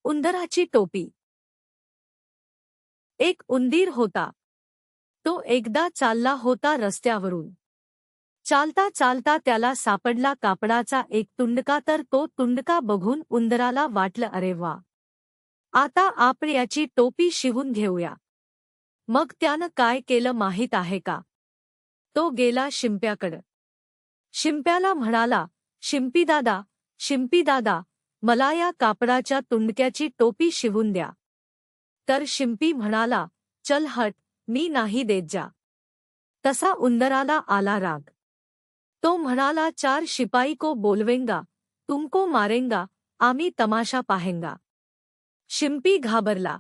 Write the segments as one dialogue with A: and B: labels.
A: उंदराची टोपी. एक उंदीर होता. तो एकदा चालला होता रस्त्यावरून. चालता चालता त्याला सापडला कापडाचा एक तुंडका. तर तो तुंडका बघून उंदराला वाटलं, अरे वा, आता आपण याची टोपी शिवून घेऊया. मग त्यानं काय केलं माहीत आहे का? तो गेला शिंप्याकडं. शिंप्याला म्हणाला, शिंपीदादा, शिंपीदादा, मला या कापडाच्या तुंडक्याची टोपी शिवून द्या. तर शिंपी म्हणाला, चल हट, मी नाही देत जा. तसा उंदराला आला राग. तो म्हणाला, 4 शिपाई को बोलवेंगा, तुमको मारेंगा, आम्ही तमाशा पाहेंगा. शिंपी घाबरला.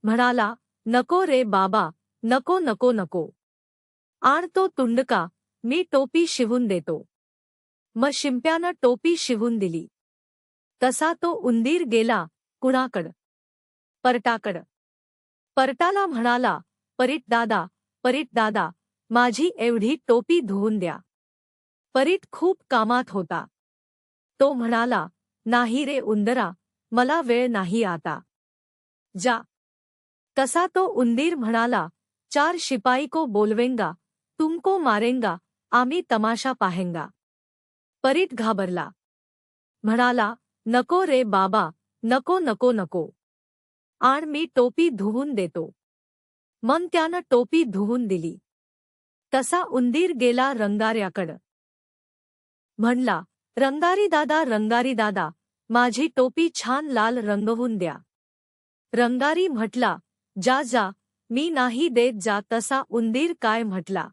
A: म्हणाला, नको रे बाबा, नको नको नको. आण तो तुंडका, मी टोपी शिवून देतो. मग शिंप्यानं टोपी शिवून दिली. तसा तो उंदीर गेला कुणाकडं? परटाकडं. परटाला म्हणाला, परीट दादा, माझी एवढी टोपी धुवून द्या. परीट खूप कामात होता. तो म्हणाला, नाही रे उंदरा, मला वेळ नाही आता. जा. तसा तो उंदीर म्हणाला, 4 शिपाई को बोलवेंगा, तुमको मारेंगा, आम्ही तमाशा पाहेंगा. परीट घाबरला. म्हणाला, नको रे बाबा, नको नको नको. आण मी टोपी धुवून देतो. मग त्यानं टोपी धुवून दिली. तसा उंदीर गेला रंगाऱ्याकडं. म्हणला, रंगारी दादा, माझी टोपी छान लाल रंगवून द्या. रंगारी म्हटला, जा जा, मी नाही देत जा. तसा उंदीर काय म्हटला?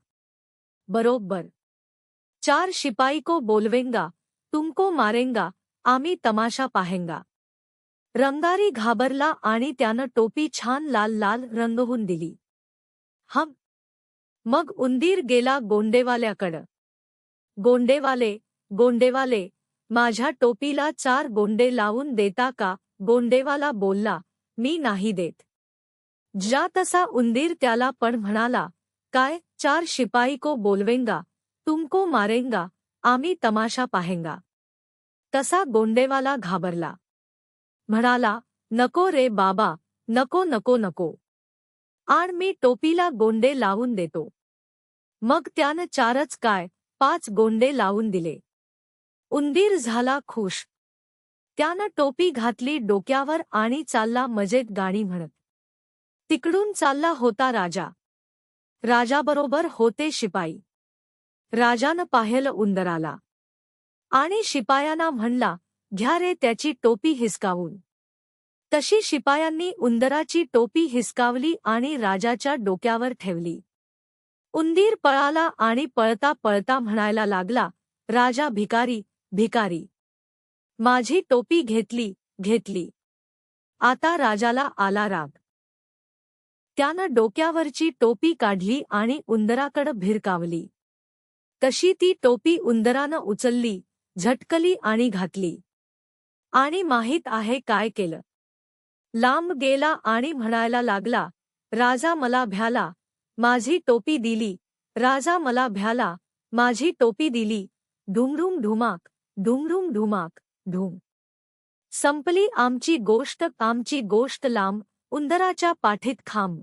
A: बरोबर. 4 शिपाई को बोलवेंगा, तुमको मारेंगा, आम्ही तमाशा पाहेंगा. रंगारी घाबरला आणि त्यानं टोपी छान लाल लाल रंगवून दिली. मग उंदीर गेला गोंडेवाल्याकडं. गोंडेवाले, माझ्या टोपीला 4 गोंडे लावून देता का? गोंडेवाला बोलला, मी नाही देत. जा. तसा उंदीर त्याला पण म्हणाला, काय? 4 शिपाई को बोलवेंगा, तुमको मारेंगा, आम्ही तमाशा पाहेंगा. तसा गोंडेवाला घाबरला. म्हणाला, नको रे बाबा, नको नको नको. आण मी टोपीला गोंडे लावून देतो. मग त्यानं 4च काय 5 गोंडे लावून दिले. उंदीर झाला खुश. त्यानं टोपी घातली डोक्यावर आणि चालला मजेत गाणी म्हणत. तिकडून चालला होता राजा. राजाबरोबर होते शिपाई. राजानं पाहिलं उंदराला आणि शिपायांना म्हणला, घ्या रे त्याची टोपी हिसकावून. तशी शिपायांनी उंदराची टोपी हिसकावली आणि राजाच्या डोक्यावर ठेवली. उंदीर पळाला आणि पळता पळता म्हणायला लागला, राजा भिकारी, भिकारी, माझी टोपी घेतली. आता राजाला आला राग. त्यानं डोक्यावरची टोपी काढली आणि उंदराकडं भिरकावली. तशी ती टोपी उंदरानं उचलली, झटकली आणि घातली. आणि माहीत आहे काय केलं? लांब गेला आणि म्हणायला लागला, राजा मला भ्याला, माझी टोपी दिली. राजा मला भ्याला, माझी टोपी दिली. ढुंगढुंग ढुमाक, ढुंगढुंग ढुमाक, ढुंग. संपली आमची गोष्ट लांब, उंदराच्या पाठीत खांब.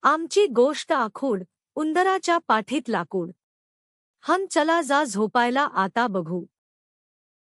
A: आमची गोष्ट आखूड, उंदराच्या पाठीत लाकूड. चला जा झोपायला आता बघू.